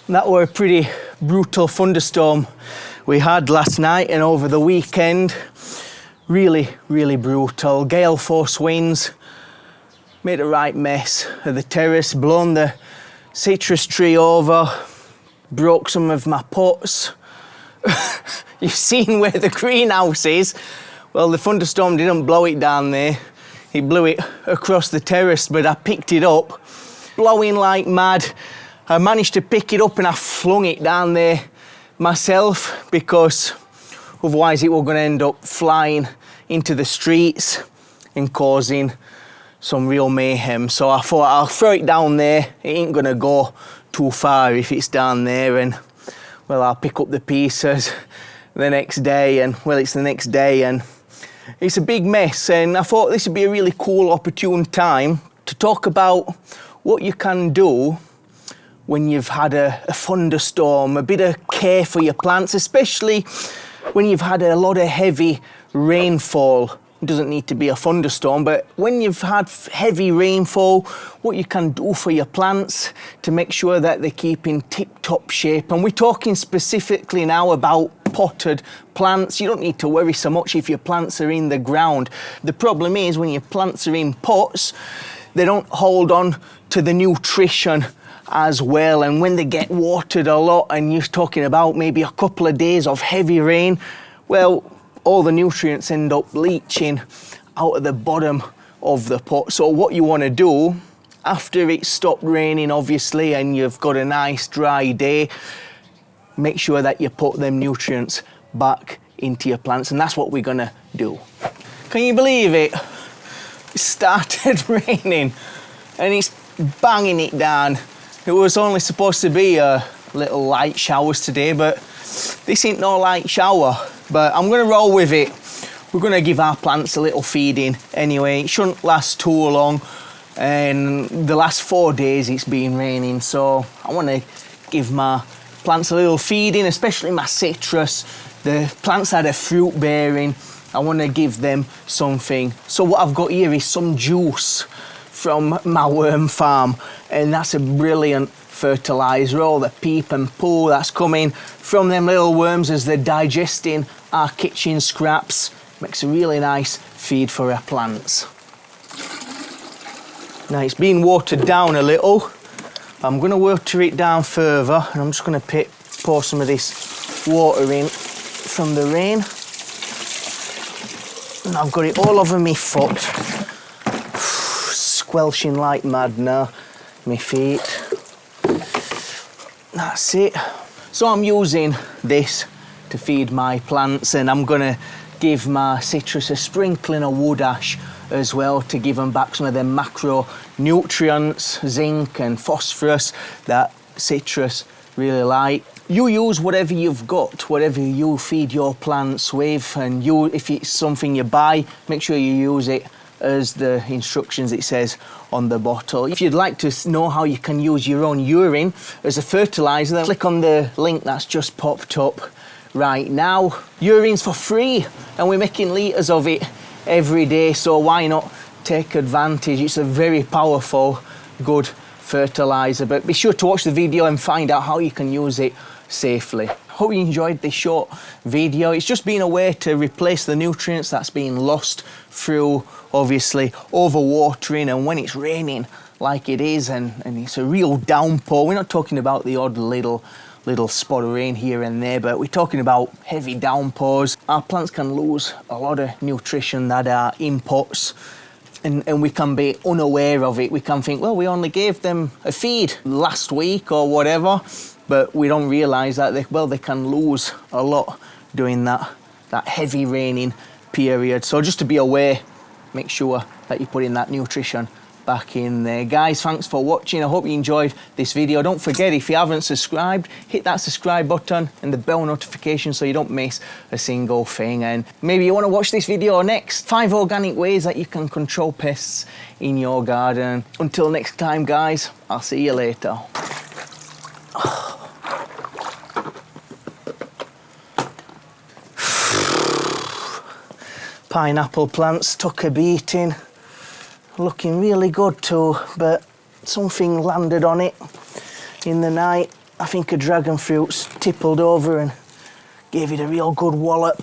That were a pretty brutal thunderstorm we had last night and over the weekend. Really, really brutal. Gale force winds made a right mess of the terrace, blown the citrus tree over, broke some of my pots. You've seen where the greenhouse is. Well, the thunderstorm didn't blow it down there. It blew it across the terrace, but I picked it up, blowing like mad. I managed to pick it up and I flung it down there myself because otherwise it was going to end up flying into the streets and causing some real mayhem. So I thought I'll throw it down there. It ain't going to go too far if it's down there, and well, I'll pick up the pieces the next day, and well, it's the next day and it's a big mess. And I thought this would be a really cool, opportune time to talk about what you can do when you've had a thunderstorm, a bit of care for your plants, especially when you've had a lot of heavy rainfall. It doesn't need to be a thunderstorm, but when you've had heavy rainfall, what you can do for your plants to make sure that they keep in tip-top shape. And we're talking specifically now about potted plants. You don't need to worry so much if your plants are in the ground. The problem is when your plants are in pots, they don't hold on to the nutrition as well, and when they get watered a lot and you're talking about maybe a couple of days of heavy rain, well, all the nutrients end up leaching out of the bottom of the pot. So what you want to do after it's stopped raining, obviously, and you've got a nice dry day, make sure that you put them nutrients back into your plants, and that's what we're gonna do. Can you believe it? It started raining and it's banging it down. It was only supposed to be a little light showers today, but this ain't no light shower. But I'm gonna roll with it. We're gonna give our plants a little feeding anyway. It shouldn't last too long. And the last 4 days it's been raining, so I wanna give my plants a little feeding, especially my citrus. The plants that are fruit bearing, I wanna give them something. So what I've got here is some juice from my worm farm, and that's a brilliant fertilizer. All the peep and poo that's coming from them little worms as they're digesting our kitchen scraps makes a really nice feed for our plants. Now it's been watered down a little. I'm going to water it down further, and I'm just going to pour some of this water in from the rain. And I've got it all over my foot. Squelching like mad now, my feet. That's it. So I'm using this to feed my plants, and I'm gonna give my citrus a sprinkling of wood ash as well to give them back some of their macronutrients, zinc and phosphorus that citrus really like. You use whatever you've got, whatever you feed your plants with, and if it's something you buy, make sure you use it as the instructions it says on the bottle. If you'd like to know how you can use your own urine as a fertilizer, then click on the link that's just popped up right now. Urine's for free, and we're making litres of it every day, so why not take advantage? It's a very powerful, good fertilizer, but be sure to watch the video and find out how you can use it safely. Hope you enjoyed this short video. It's just been a way to replace the nutrients that's been lost through, obviously, overwatering, and when it's raining like it is, and it's a real downpour. We're not talking about the odd little spot of rain here and there, but we're talking about heavy downpours. Our plants can lose a lot of nutrition that are in pots, and we can be unaware of it. We can think, well, we only gave them a feed last week or whatever, but we don't realise that they can lose a lot during that heavy raining period. So just to be aware, make sure that you put in that nutrition back in there. Guys, thanks for watching. I hope you enjoyed this video. Don't forget, if you haven't subscribed, hit that subscribe button and the bell notification so you don't miss a single thing. And maybe you want to watch this video next. 5 organic ways that you can control pests in your garden. Until next time, guys, I'll see you later. Pineapple plants took a beating. Looking really good too, but something landed on it in the night. I think a dragon fruit's tippled over and gave it a real good wallop.